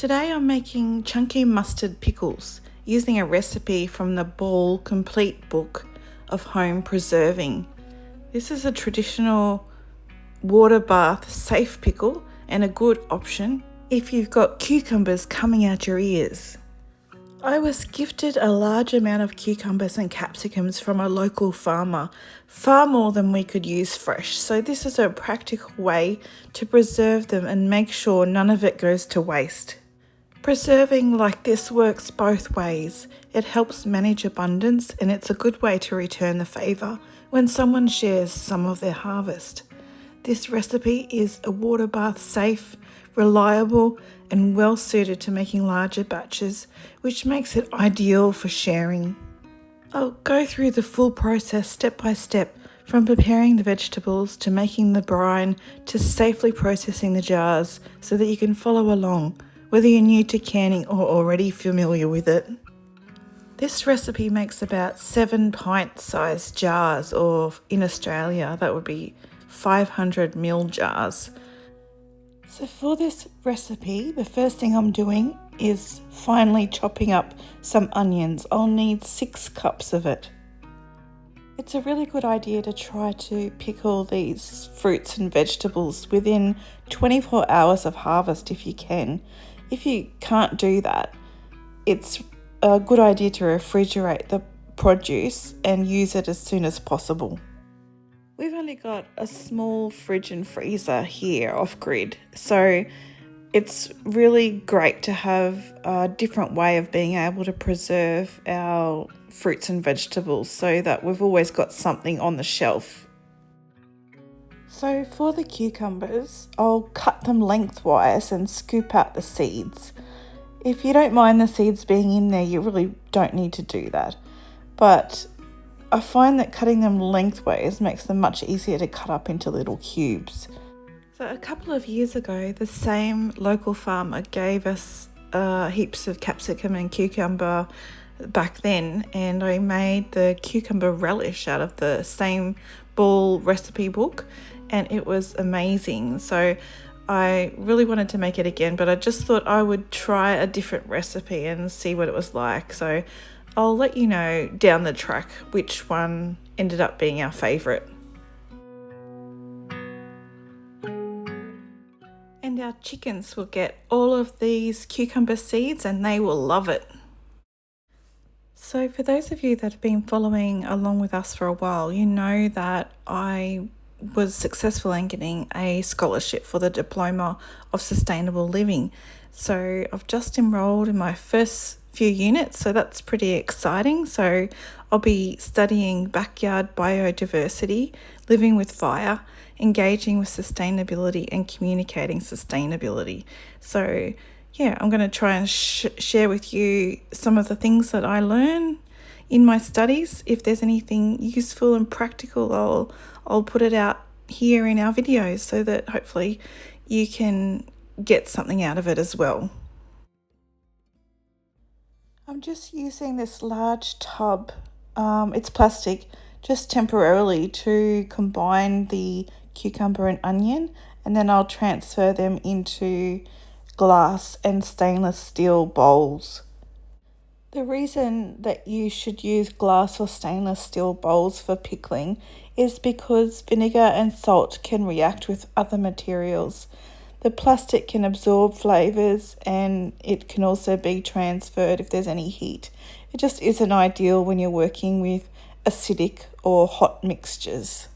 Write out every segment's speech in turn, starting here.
Today I'm making chunky mustard pickles using a recipe from the Ball Complete book of home preserving. This is a traditional water bath safe pickle and a good option if you've got cucumbers coming out your ears. I was gifted a large amount of cucumbers and capsicums from a local farmer, far more than we could use fresh. So this is a practical way to preserve them and make sure none of it goes to waste. Preserving like this works both ways. It helps manage abundance and it's a good way to return the favour when someone shares some of their harvest. This recipe is a water bath safe, reliable and well suited to making larger batches, which makes it ideal for sharing. I'll go through the full process step by step, from preparing the vegetables to making the brine to safely processing the jars so that you can follow along, whether you're new to canning or already familiar with it. This recipe makes about 7 pint-sized jars, or in Australia that would be 500ml jars. So for this recipe, the first thing I'm doing is finely chopping up some onions. I'll need 6 cups of it. It's a really good idea to try to pickle these fruits and vegetables within 24 hours of harvest if you can. If you can't do that, it's a good idea to refrigerate the produce and use it as soon as possible. We've only got a small fridge and freezer here off grid, so it's really great to have a different way of being able to preserve our fruits and vegetables so that we've always got something on the shelf. So for the cucumbers, I'll cut them lengthwise and scoop out the seeds. If you don't mind the seeds being in there, you really don't need to do that. But I find that cutting them lengthways makes them much easier to cut up into little cubes. So a couple of years ago, the same local farmer gave us heaps of capsicum and cucumber back then, and I made the cucumber relish out of the same Ball recipe book, and it was amazing. So I really wanted to make it again, but I just thought I would try a different recipe and see what it was like. So I'll let you know down the track which one ended up being our favourite. And our chickens will get all of these cucumber seeds and they will love it. So for those of you that have been following along with us for a while, you know that I was successful in getting a scholarship for the Diploma of Sustainable Living. So I've just enrolled in my first few units, so that's pretty exciting. So I'll be studying backyard biodiversity, living with fire, engaging with sustainability and communicating sustainability. So yeah, I'm going to try and share with you some of the things that I learn in my studies. If there's anything useful and practical, I'll put it out here in our videos so that hopefully you can get something out of it as well. I'm just using this large tub, it's plastic, just temporarily to combine the cucumber and onion, and then I'll transfer them into glass and stainless steel bowls. The reason that you should use glass or stainless steel bowls for pickling is because vinegar and salt can react with other materials. The plastic can absorb flavours and it can also be transferred if there's any heat. It just isn't ideal when you're working with acidic or hot mixtures.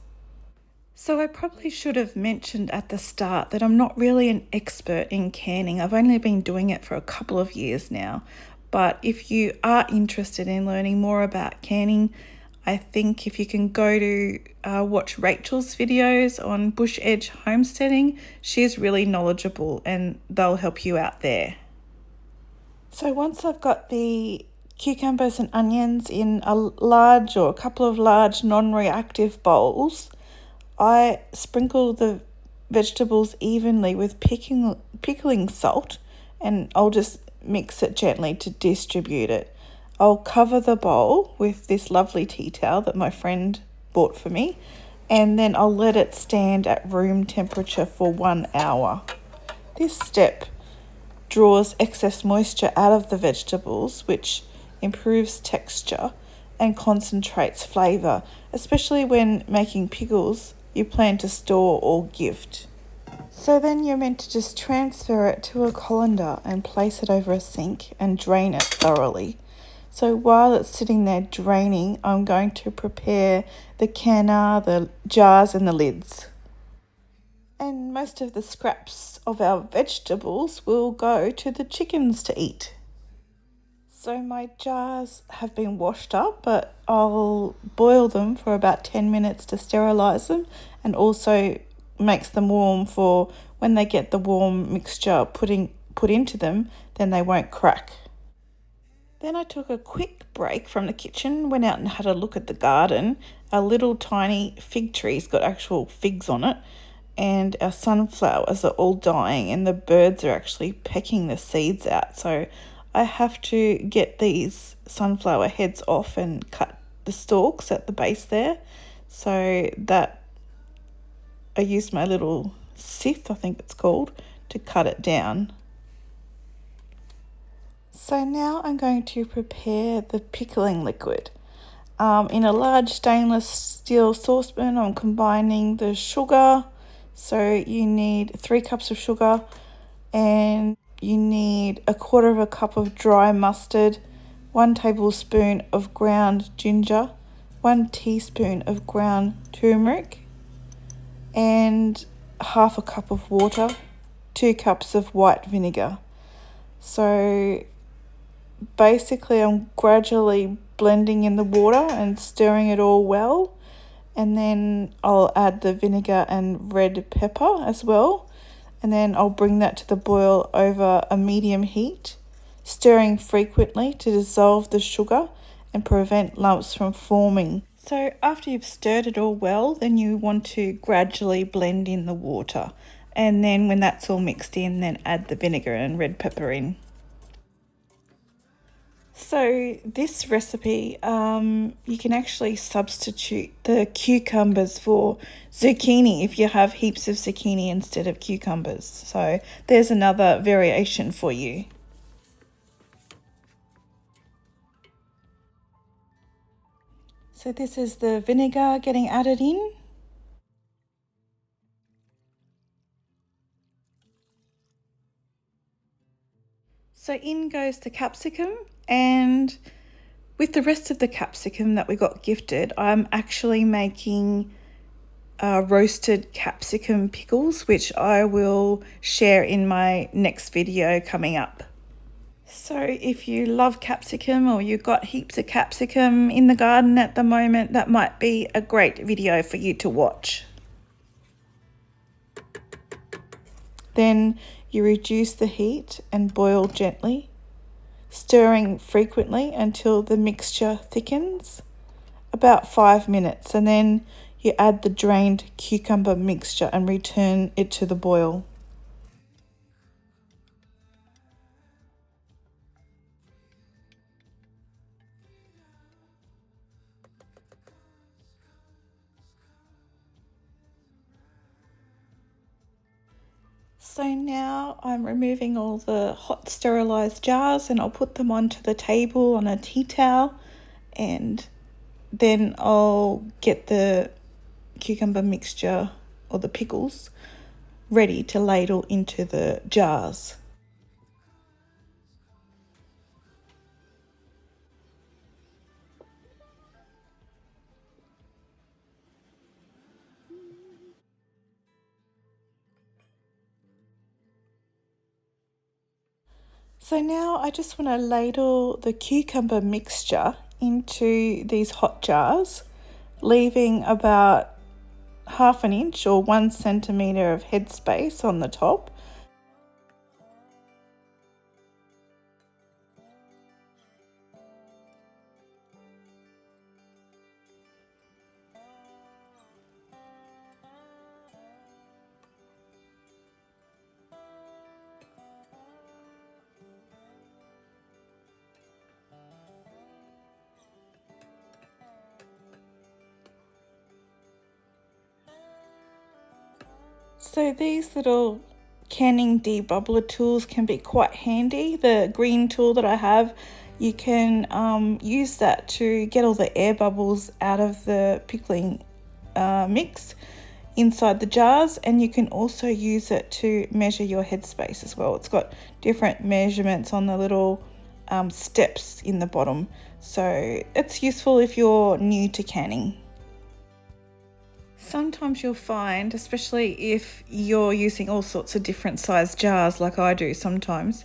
So I probably should have mentioned at the start that I'm not really an expert in canning. I've only been doing it for a couple of years now. But if you are interested in learning more about canning, I think if you can go to watch Rachel's videos on bush edge homesteading, she's really knowledgeable and they'll help you out there. So once I've got the cucumbers and onions in a large or a couple of large non-reactive bowls, I sprinkle the vegetables evenly with pickling salt, and I'll just mix it gently to distribute it. I'll cover the bowl with this lovely tea towel that my friend bought for me, and then I'll let it stand at room temperature for 1 hour. This step draws excess moisture out of the vegetables, which improves texture and concentrates flavour, especially when making pickles you plan to store or gift. So then you're meant to just transfer it to a colander and place it over a sink and drain it thoroughly. So while it's sitting there draining, I'm going to prepare the canner, the jars and the lids. And most of the scraps of our vegetables will go to the chickens to eat. So my jars have been washed up, but I'll boil them for about 10 minutes to sterilise them, and also makes them warm for when they get the warm mixture put into them, then they won't crack. Then I took a quick break from the kitchen, went out and had a look at the garden. Our little tiny fig tree's got actual figs on it, and our sunflowers are all dying and the birds are actually pecking the seeds out. So I have to get these sunflower heads off and cut the stalks at the base there. So that I used my little scythe, I think it's called, to cut it down. So now I'm going to prepare the pickling liquid. In a large stainless steel saucepan, I'm combining the sugar. So you need 3 cups of sugar, and you need 1/4 cup of dry mustard, 1 tablespoon of ground ginger, 1 teaspoon of ground turmeric, and 1/2 cup of water, 2 cups of white vinegar. So basically I'm gradually blending in the water and stirring it all well, and then I'll add the vinegar and red pepper as well, and then I'll bring that to the boil over a medium heat, stirring frequently to dissolve the sugar and prevent lumps from forming. So after you've stirred it all well, then you want to gradually blend in the water, and then when that's all mixed in, then add the vinegar and red pepper in. So this recipe, you can actually substitute the cucumbers for zucchini if you have heaps of zucchini instead of cucumbers. So there's another variation for you. So this is the vinegar getting added in. So in goes the capsicum, and with the rest of the capsicum that we got gifted, I'm actually making roasted capsicum pickles, which I will share in my next video coming up. So if you love capsicum, or you've got heaps of capsicum in the garden at the moment, that might be a great video for you to watch. Then you reduce the heat and boil gently, stirring frequently until the mixture thickens, about 5 minutes, and then you add the drained cucumber mixture and return it to the boil. So now I'm removing all the hot sterilised jars, and I'll put them onto the table on a tea towel, and then I'll get the cucumber mixture or the pickles ready to ladle into the jars. So now I just want to ladle the cucumber mixture into these hot jars, leaving about 1/2 inch or 1 centimetre of headspace on the top. So these little canning debubbler tools can be quite handy. The green tool that I have, you can use that to get all the air bubbles out of the pickling mix inside the jars, and you can also use it to measure your headspace as well. It's got different measurements on the little steps in the bottom, so it's useful if you're new to canning. Sometimes you'll find, especially if you're using all sorts of different size jars like I do sometimes,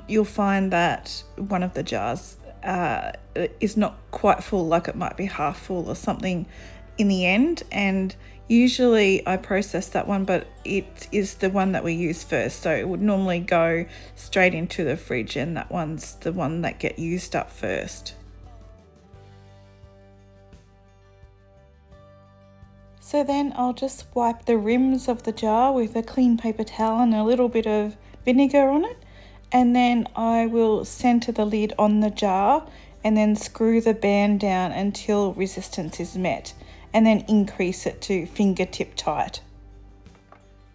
you'll find that one of the jars is not quite full, like it might be half full or something in the end, and usually I process that one, but it is the one that we use first, so it would normally go straight into the fridge, and that one's the one that get used up first. So then I'll just wipe the rims of the jar with a clean paper towel and a little bit of vinegar on it, and then I will center the lid on the jar and then screw the band down until resistance is met, and then increase it to fingertip tight.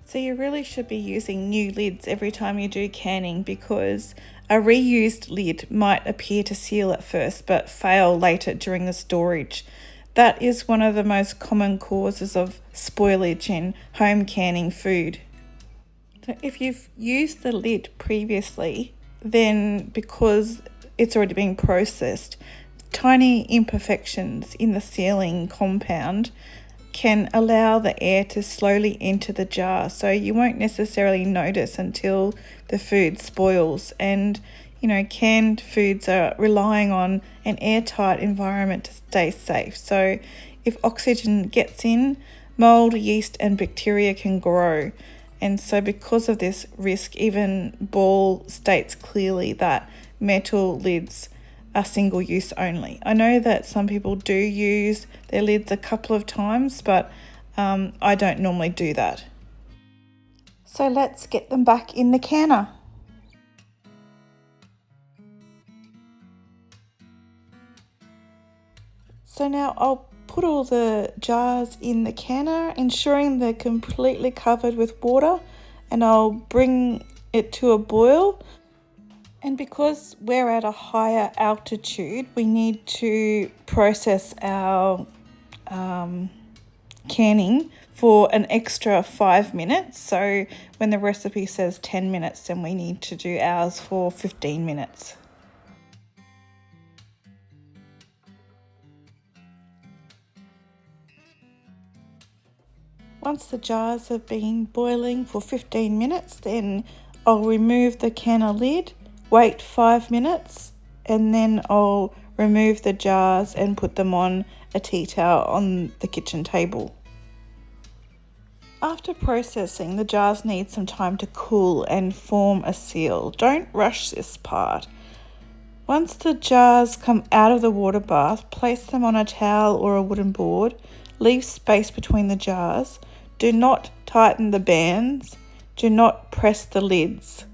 So you really should be using new lids every time you do canning, because a reused lid might appear to seal at first but fail later during the storage. That is one of the most common causes of spoilage in home canning food. So if you've used the lid previously, then because it's already been processed, tiny imperfections in the sealing compound can allow the air to slowly enter the jar, so you won't necessarily notice until the food spoils. And canned foods are relying on an airtight environment to stay safe. So if oxygen gets in, mold, yeast and bacteria can grow. And so because of this risk, even Ball states clearly that metal lids are single use only. I know that some people do use their lids a couple of times, but I don't normally do that. So let's get them back in the canner. So now I'll put all the jars in the canner, ensuring they're completely covered with water, and I'll bring it to a boil. And because we're at a higher altitude, we need to process our canning for an extra 5 minutes. So when the recipe says 10 minutes, then we need to do ours for 15 minutes. Once the jars have been boiling for 15 minutes, then I'll remove the canner lid, wait 5 minutes, and then I'll remove the jars and put them on a tea towel on the kitchen table. After processing, the jars need some time to cool and form a seal. Don't rush this part. Once the jars come out of the water bath, place them on a towel or a wooden board. Leave space between the jars. Do not tighten the bands. Do not press the lids.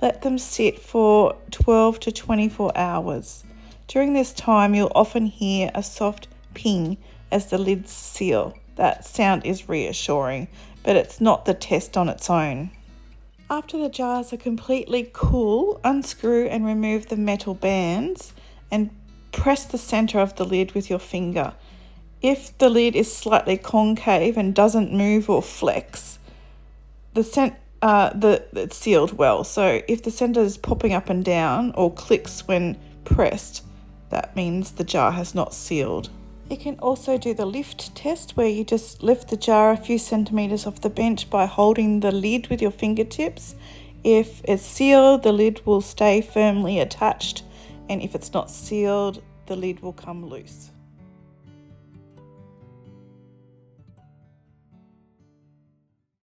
Let them sit for 12 to 24 hours. During this time, you'll often hear a soft ping as the lids seal. That sound is reassuring, but it's not the test on its own. After the jars are completely cool, unscrew and remove the metal bands and press the center of the lid with your finger. If the lid is slightly concave and doesn't move or flex, it's sealed well. So if the center is popping up and down or clicks when pressed, that means the jar has not sealed. You can also do the lift test, where you just lift the jar a few centimeters off the bench by holding the lid with your fingertips. If it's sealed, the lid will stay firmly attached, and if it's not sealed, the lid will come loose.